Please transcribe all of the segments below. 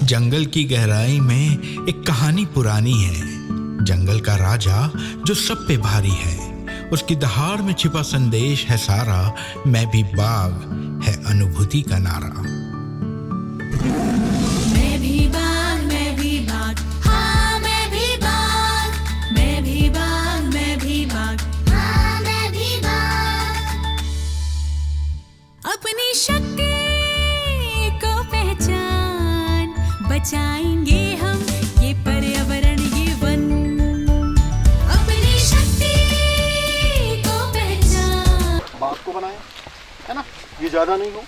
जंगल की गहराई में एक कहानी पुरानी है। जंगल का राजा जो सब पे भारी है, उसकी दहाड़ में छिपा संदेश है सारा। मैं भी बाघ है अनुभूति का नारा। मैं भी बाघ, मैं भी बाघ, हाँ मैं भी बाघ, मैं भी बाघ, मैं भी बाघ, हाँ मैं भी बाघ। अपनी शक्ति को पहचान, बचाएंगे हम ये पर्यावरण, ये वन। अपनी शक्ति को पहचान। बाघ को बनाया है ना, ये ज्यादा नहीं हो,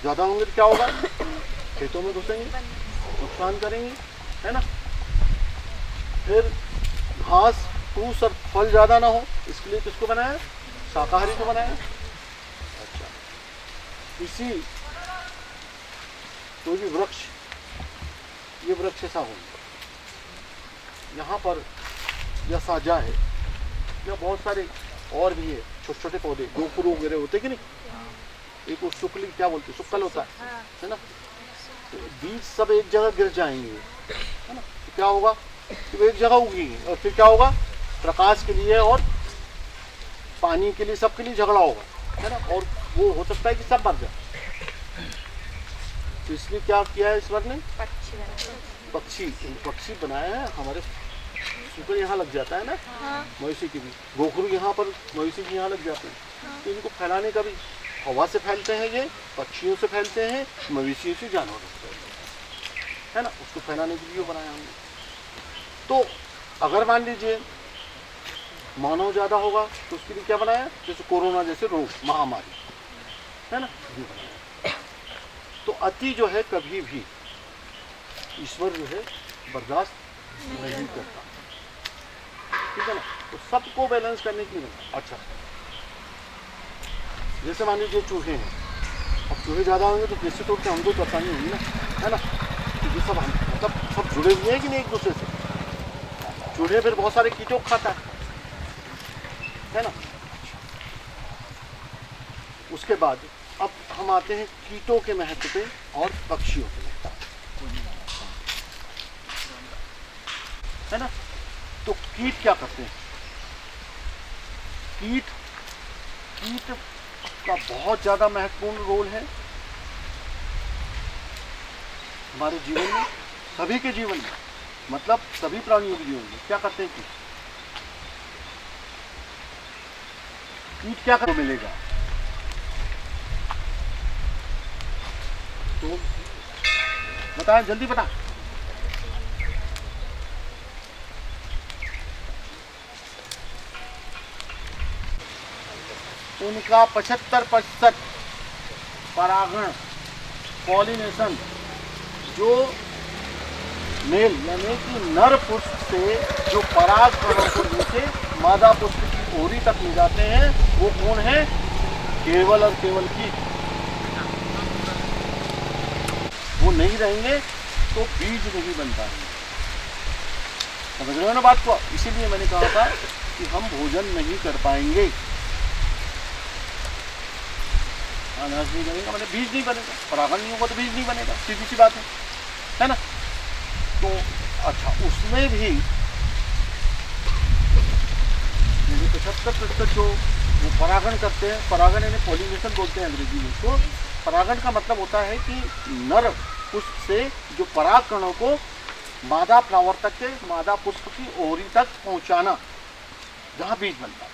ज्यादा होंगे तो क्या होगा, खेतों में घुसेंगे, नुकसान करेंगे, है ना। फिर घास फूस और फल ज्यादा ना हो, इसके लिए किसको बनाया, शाकाहारी को बनाया। अच्छा, इसी तो ये वृक्ष, ये वृक्ष ऐसा होंगे, यहाँ पर यह साजा है, या बहुत सारे और भी है छोटे छोटे पौधे, गोखरू वगैरह होते कि नहीं, एक वो शुक्ल क्या बोलते हैं, शुक्ल होता है ना। तो बीज सब एक जगह गिर जाएंगे, है ना, तो क्या होगा कि वो एक जगह उगेंगे, और फिर क्या होगा, प्रकाश के लिए और पानी के लिए, सबके लिए झगड़ा होगा, है ना, और वो हो सकता है कि सब मर जाए। तो इसलिए क्या किया है ईश्वर ने, पक्षी बनाया है। हमारे शुक्र यहाँ लग जाता है ना, मवेशी की भी, गोखरू यहाँ पर मवेशी की यहाँ लग जाते हैं। तो इनको फैलाने का भी, हवा से फैलते हैं, ये पक्षियों से फैलते हैं, मवेशियों से, जानवरों से, है ना, उसको फैलाने के लिए बनाया हमने। तो अगर मान लीजिए मानव ज़्यादा होगा तो उसके लिए क्या बनाया, जैसे कोरोना जैसे रोग, महामारी, है ना, ये बनाया। तो अति जो है कभी भी ईश्वर जो है बर्दाश्त नहीं करता, ठीक है ना। तो सबको बैलेंस करने के लिए। अच्छा, जैसे मान लीजिए चूहे हैं, अब चूहे ज़्यादा होंगे तो कैसे तोड़ते, हमको तो पता नहीं होगी ना, है ना। तो ये सब हम मतलब सब जुड़े हुए हैं कि नहीं एक दूसरे से। चूहे फिर बहुत सारे कीटों को खाता है ना। उसके बाद अब हम आते हैं कीटों के महत्व पे और पक्षियों के महत्व, है ना। तो कीट क्या करते हैं, कीट का बहुत ज़्यादा महत्वपूर्ण रोल है हमारे जीवन में, सभी के जीवन में, मतलब सभी प्राणियों के जीवन में। क्या करते हैं कीट क्या कर मिलेगा, तो बताएं, जल्दी बता। उनका 75% परागण, पॉलिनेशन, जो मेल यानी कि नर पुष्प से जो पराग कणों को लेके मादा पुष्प की ओरी तक ले जाते हैं, वो कौन है, केवल और केवल कीट। वो नहीं रहेंगे तो बीज नहीं बनता है, समझ रहे हो ना बात को। इसीलिए मैंने कहा था कि हम भोजन नहीं कर पाएंगे, अनाज नहीं बनेगा, मतलब बीज नहीं बनेगा, परागण नहीं होगा तो बीज नहीं बनेगा, सीधी सी बात है ना। तो अच्छा, उसमें भी 75% जो वो परागण करते हैं, परागण यानी पॉलिनेशन बोलते हैं अंग्रेजी में। तो परागण का मतलब होता है कि नर पुष्प से जो पराग कणों को मादा फ्लावर तक के, मादा पुष्प की ओरी तक पहुंचाना, जहाँ बीज बनता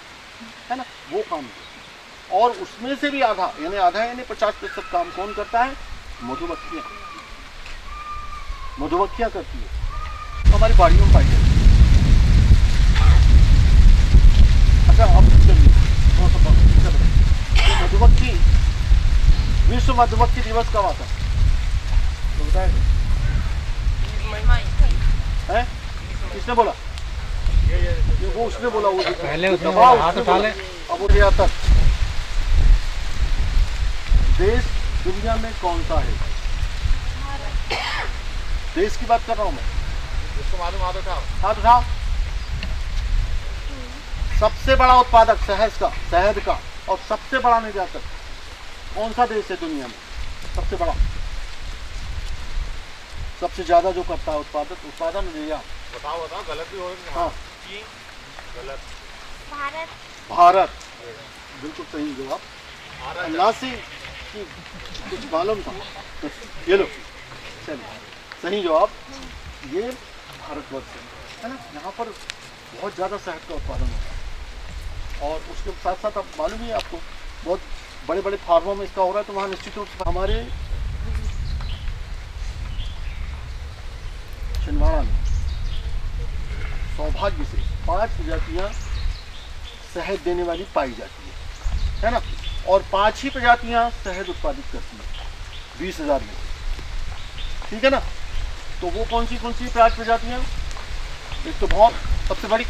है ना, वो काम है। और उसमें से भी आधा यानी 50% काम कौन करता है, मधुमक्खियाँ। मधुमक्खियाँ करती है, तो हमारी बाड़ियों में पाई जाती है। अच्छा, अब चलिए तो मधुमक्खी, विश्व मधुमक्खी दिवस कब आता तो बताए है, किसने बोला, ये वो उसने बोला, वो पहले उसने हाथ उठा ले। अब उठ गया तक देश दुनिया में कौन सा है, देश की बात कर रहा हूँ मैं, जिसको मालूम हाथ उठाओ, हाथ उठाओ। सबसे बड़ा उत्पादक शहद का और सबसे बड़ा निर्यातक कौन सा देश है दुनिया में, सबसे बड़ा? सबसे ज़्यादा जो करता है उत्पादन भैया बताओ गलत भी हो हाँ चीन गलत भारत बिल्कुल सही जवाब। अल्लाह से कि कुछ मालूम था ये लो चलिए सही जवाब ये भारतवर्ष है ना। यहाँ पर बहुत ज़्यादा शहद का उत्पादन होता है और उसके साथ साथ अब मालूम ही है आपको बहुत बड़े बड़े फार्मों में इसका हो रहा है। तो वहाँ निश्चित रूप से हमारे छिंदवाड़ा में सौभाग्य से 5 प्रजातियाँ शहद देने वाली पाई जाती है ना। और 5 ही प्रजातियाँ शहद उत्पादित करती हैं 20,000 में, ठीक है ना। तो वो कौन सी 5 प्रजातियाँ? एक तो भौर सबसे बड़ी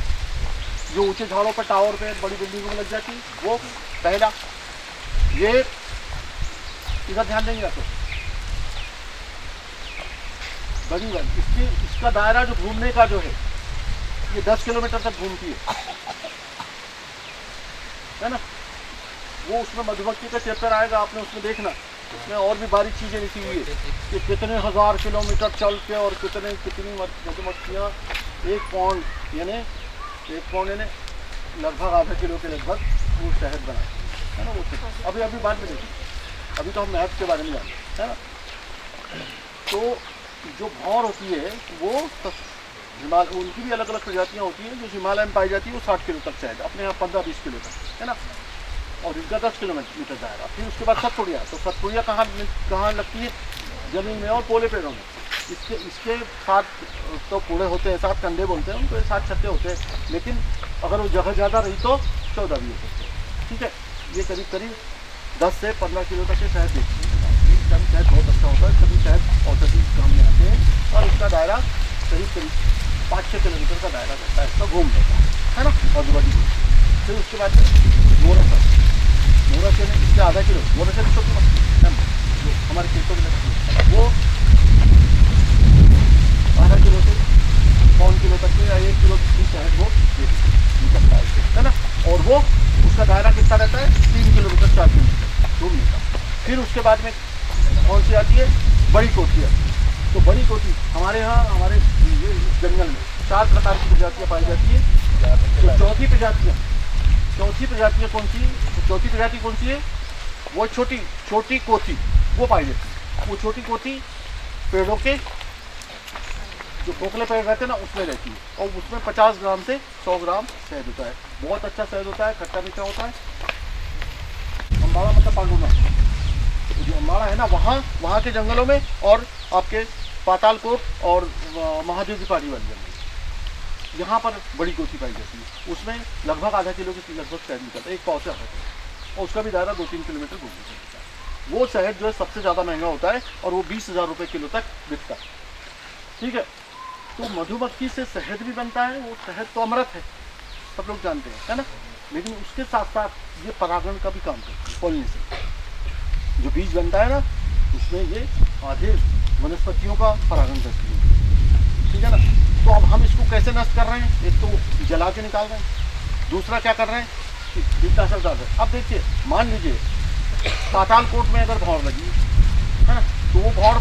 जो ऊंचे झाड़ों पर टावर पे बड़ी बिल्डिंगों में लग जाती है वो पहला। ये इधर ध्यान देंगे आप तो बड़ी वाली इसका दायरा जो घूमने का जो है ये 10 किलोमीटर तक घूमती है ना। वो उसमें मधुमक्खी का चैप्टर आएगा आपने उसमें देखना, उसमें और भी बारीक चीज़ें लिखी हुई है कि कितने हज़ार किलोमीटर चल के और कितनी मधुमक्खियाँ 1 पौंड यानी लगभग आधा किलो के लगभग वो शहद बनाती है ना। वो अभी बाद में देखिए, अभी तो हम मैथ के बारे में जानते हैं ना। तो जो भौर होती है वो उनकी भी अलग अलग प्रजातियाँ होती हैं। जो हिमालय में पाई जाती है वो 60 किलो तक शहद, अपने यहाँ 15-20 किलो तक है ना। और इनका 10 किलोमीटर दायरा। फिर उसके बाद सतपुड़िया, तो सतपुड़िया कहाँ लगती है? जमीन में और पोले पेड़ों में। इसके 7 तो पूरे होते हैं, 7 कंधे बोलते हैं उनको, 7 छत्ते होते हैं। लेकिन अगर वो जगह ज़्यादा रही तो 14 भी हो सकते हैं, ठीक है। ये करीब 10 से 15 किलो तक के शहद देती है। कभी शहद बहुत अच्छा होता है, कभी शहद औषधि काम में आते हैं। और इसका दायरा करीब 5-6 किलोमीटर का दायरा रहता है, इसका घूम लेता है ना। और बड़ी फिर उसके बाद मोरा से इससे आधा किलो मोरा से छोटी जो हमारे खेतों में लगती है वो आधा किलो से 1 किलो तक या 1 किलो की शहद वो निकलता है ना। और वो उसका दायरा कितना रहता है? 3 किलोमीटर 4 किलोमीटर घूमने का। फिर उसके बाद में कौन सी आती है? बड़ी कोठी आती है। तो बड़ी कोठी हमारे यहाँ हमारे जंगल में 4 प्रकार की प्रजातियाँ पाई जाती है। तो चौथी प्रजातियाँ कौन सी? तो चौथी प्रजाति कौन सी है? वो छोटी कोथी वो पाई जाती है। वो छोटी कोथी पेड़ों के जो खोखले पेड़ रहते हैं ना उसमें रहती है। और उसमें 50 ग्राम से 100 ग्राम शहद होता है। बहुत अच्छा शहद होता है, खट्टा मीठा होता है। अम्बाड़ा मतलब पांडुना, जो अम्बाड़ा है ना वहाँ के जंगलों में और आपके पातालकोट और महादेव की पहाड़ी वाली जंगल यहाँ पर बड़ी कोठी पाई जाती है। उसमें लगभग आधा किलो की लगभग शहद निकलता है, 1 पाव से आता है। और उसका भी दायरा 2-3 किलोमीटर घूमने से होता है। वो शहद जो है सबसे ज़्यादा महंगा होता है और वो 20,000 रुपये किलो तक बिकता है, ठीक है। तो मधुमक्खी से शहद भी बनता है। वो शहद तो अमृत है, सब लोग जानते हैं है ना। लेकिन उसके साथ साथ ये परागण का भी काम करती है। पॉलिनेशन जो बीज बनता है ना उसमें ये आधे वनस्पतियों का परागण करती है, ठीक है ना। तो अब हम इसको कैसे नष्ट कर रहे हैं? एक तो जला के निकाल रहे हैं, दूसरा क्या कर रहे हैं? कीटनाशक डाल रहे हैं। अब देखिए मान लीजिए पातालकोट में अगर भौर लगी है ना, तो वो भौर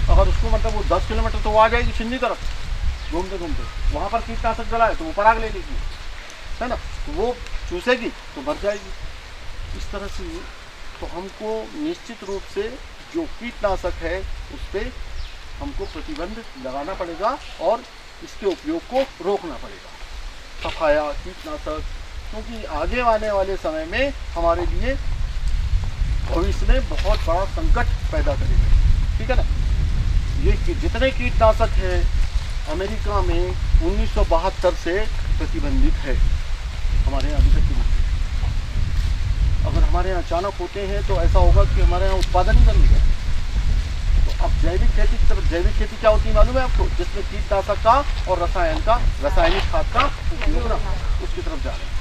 अगर उसको मतलब वो 10 किलोमीटर तो वो आ जाएगी सिंधी तरफ घूमते घूमते। वहाँ पर कीटनाशक डलाए तो वो पराग ले लेगी है ना, तो वो चूसेगी तो मर जाएगी। इस तरह से तो हमको निश्चित रूप से जो कीटनाशक है उस पर हमको प्रतिबंध लगाना पड़ेगा और इसके उपयोग को रोकना पड़ेगा। सफाया कीटनाशक, क्योंकि आगे आने वाले समय में हमारे लिए भविष्य में बहुत बड़ा संकट पैदा करेगा, ठीक है ना। ये जितने कीटनाशक हैं अमेरिका में 1972 से प्रतिबंधित है, हमारे यहाँ अभी तक नहीं। अगर हमारे यहाँ अचानक होते हैं तो ऐसा होगा कि हमारे यहाँ उत्पादन ही बंद हो जाए। तो अब जैविक खेती की तरफ, जैविक खेती क्या होती है मालूम है आपको? जिसमें कीटनाशक का और रासायनिक खाद का उपयोग ना उसकी तरफ जा रहे हैं।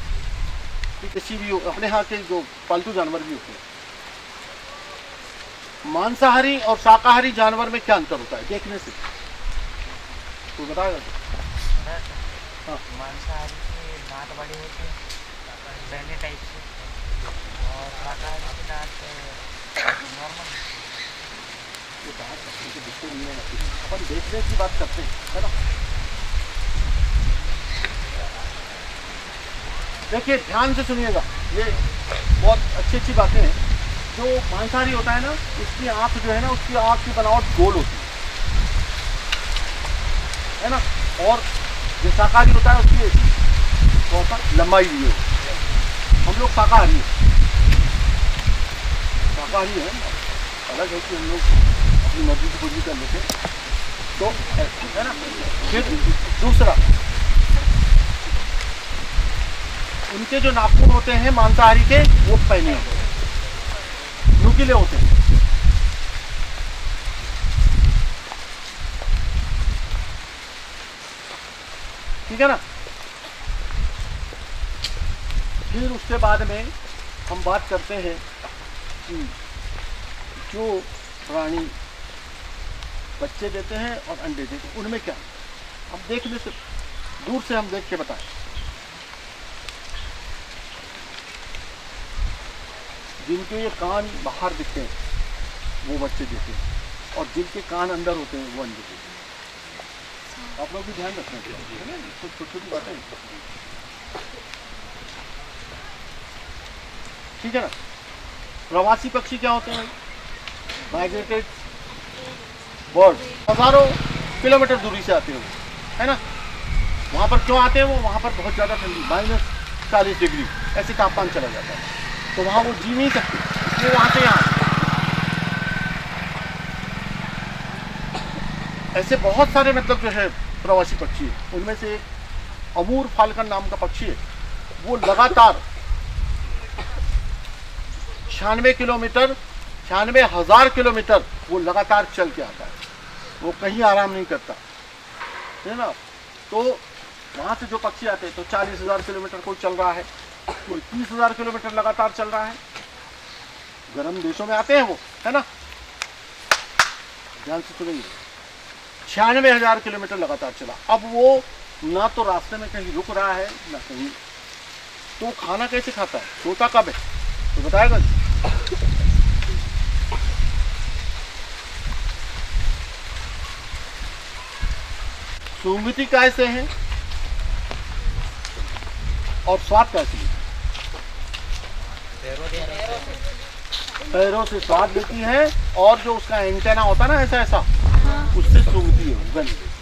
किसी भी अपने यहाँ के जो पालतू जानवर भी होते हैं, मांसाहारी और शाकाहारी जानवर में क्या अंतर होता है देखने से तो बताएगा? हाँ, मांसाहारी की दांत बड़ी होती है पहले टाइप से, और शाकाहारी की दांत नॉर्मल। ये बात अपने को दिखते नहीं है, अपन देखने की बात करते हैं, है ना। देखिए ध्यान से सुनिएगा, ये बहुत अच्छी अच्छी बातें हैं। जो मांसाहारी होता है ना, उसकी आँख जो है ना, उसकी आँख की बनावट गोल होती है ना, और जो शाकाहारी होता है उसकी थोड़ा सा लंबाई भी है। हम लोग शाकाहारी हैं, शाकाहारी हैं, अलग है कि हम लोग अपनी मर्जी की पूरी कर लेते हैं, तो है ना। फिर दूसरा, उनके जो नाखून होते हैं मांसाहारी के, वो पैने होते हैं, नुकीले होते हैं। ठीक है ना। फिर उसके बाद में हम बात करते हैं कि जो प्राणी बच्चे देते हैं और अंडे देते हैं, उनमें क्या है? हम देखने से, दूर से हम देख के बताएं। जिनके ये कान बाहर दिखते हैं वो बच्चे देते हैं, और जिनके कान अंदर होते हैं वो अंडे देते हैं। आप लोग भी ध्यान रखना चाहिए, है ना, कुछ छोटी छोटी बातें। ठीक है ना। प्रवासी पक्षी क्या होते हैं? माइग्रेटेड बर्ड, हजारों किलोमीटर दूरी से आते हैं, है ना। वहाँ पर क्यों आते हैं वो? वहाँ पर बहुत ज़्यादा ठंडी, -40 डिग्री ऐसे तापमान चला जाता है, तो वहाँ वो जी नहीं सकते, इसलिए वहाँ से यहाँ। ऐसे बहुत सारे मतलब जो है प्रवासी पक्षी है। उनमें से एक अमूर फाल्कन नाम का पक्षी है, वो लगातार 96 किलोमीटर, 96,000 किलोमीटर वो लगातार चल के आता है, वो कहीं आराम नहीं करता, है ना। तो वहाँ से जो पक्षी आते हैं, तो 40,000 किलोमीटर कोई चल रहा है, कोई 30,000 किलोमीटर लगातार चल रहा है। गर्म देशों में आते हैं वो, है ना। ध्यान से सुनेंगे, 96,000 किलोमीटर लगातार चला। अब वो ना तो रास्ते में कहीं रुक रहा है ना कहीं, तो खाना कैसे खाता है? सोता कब है तो बताएगा। सूंघती कैसे है और स्वाद कैसे है? पैरों से स्वाद लेती है, और जो उसका एंटेना होता है ना ऐसा ऐसा, उससे सूंघती है, गंध लेती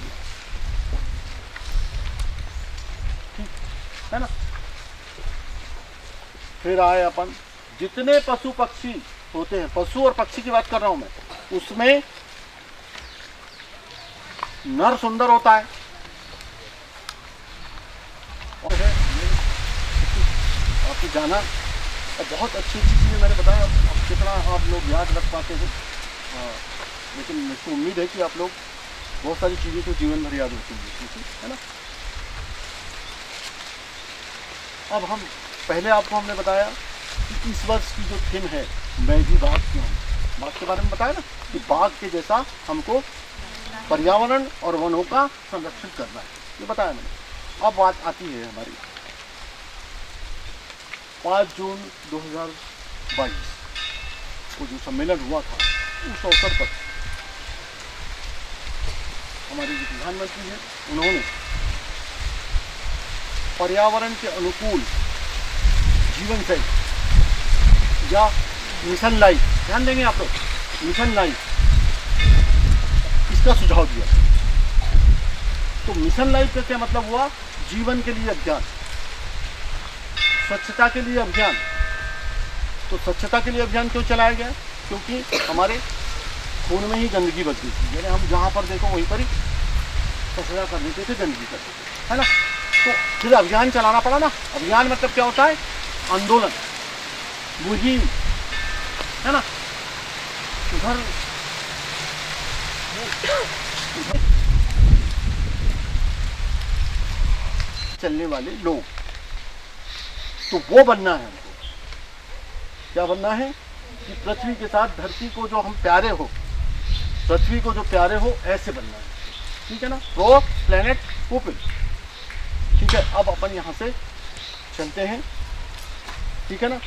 है ना। फिर आए अपन, जितने पशु पक्षी होते हैं, पशु और पक्षी की बात कर रहा हूं मैं, उसमें नर सुंदर होता है, और आपको जाना, और बहुत अच्छी अच्छी चीज़ें मैंने बताया। अब कितना आप लोग याद रख पाते हैं, लेकिन मुझको उम्मीद है कि आप लोग बहुत सारी चीज़ें तो जीवन भर याद रखेंगे, है ना। अब हम पहले आपको हमने बताया कि इस वर्ष की जो थीम है, मैं भी बाघ क्यों हूँ, बाघ के बारे में बताया ना, कि बाघ के जैसा हमको पर्यावरण और वनों का संरक्षण करना है, ये बताया मैंने। अब बात आती है हमारी 5 जून 2022 को जो सम्मेलन हुआ था, उस अवसर पर हमारे जो प्रधानमंत्री हैं, उन्होंने पर्यावरण के अनुकूल जीवन शैली या मिशन लाइफ, ध्यान देंगे आप लोग, मिशन लाइफ, इसका सुझाव दिया। तो मिशन लाइफ का क्या मतलब हुआ? जीवन के लिए अभियान, स्वच्छता के लिए अभियान। तो स्वच्छता के लिए अभियान क्यों चलाया गया? क्योंकि हमारे खून में ही गंदगी बच गई थी, यानी हम जहाँ पर देखो वहीं पर ही कचरा कर देते थे, गंदगी करते थे, है ना। तो फिर अभियान चलाना पड़ा ना। अभियान मतलब क्या होता है? आंदोलन, मुहिम, है ना। उधर चलने वाले लोग, तो वो बनना है हमको। क्या बनना है? कि पृथ्वी के साथ धरती को जो हम प्यारे हो, पृथ्वी को जो प्यारे हो, ऐसे बनना है, ठीक है ना। प्रो प्लेनेट पीपल, ठीक है। अब अपन यहाँ से चलते हैं, ठीक है ना।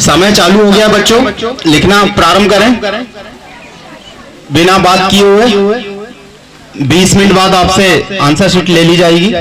समय चालू हो गया बच्चों, लिखना प्रारंभ करें। बिना बात किए हुए 20 मिनट बाद आपसे आंसर शीट ले ली जाएगी।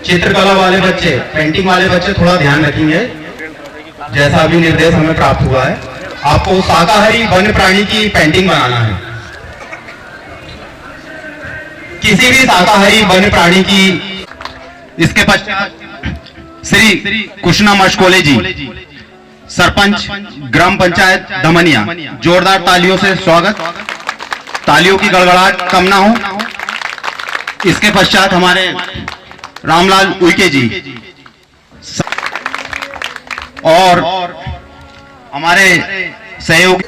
चित्रकला वाले बच्चे, पेंटिंग वाले बच्चे थोड़ा ध्यान रखेंगे। जैसा अभी निर्देश हमें प्राप्त हुआ है, आपको शाकाहारी वन्य प्राणी की पेंटिंग बनाना है। किसी भी शाकाहारी वन्य प्राणी की। इसके पश्चात श्री कृष्णा मशकोले जी, सरपंच ग्राम पंचायत दमनिया, जोरदार तालियों से स्वागत। तालियों की गड़गड़ाहट कम ना हो। इसके पश्चात हमारे रामलाल उइके जी और हमारे सहयोगी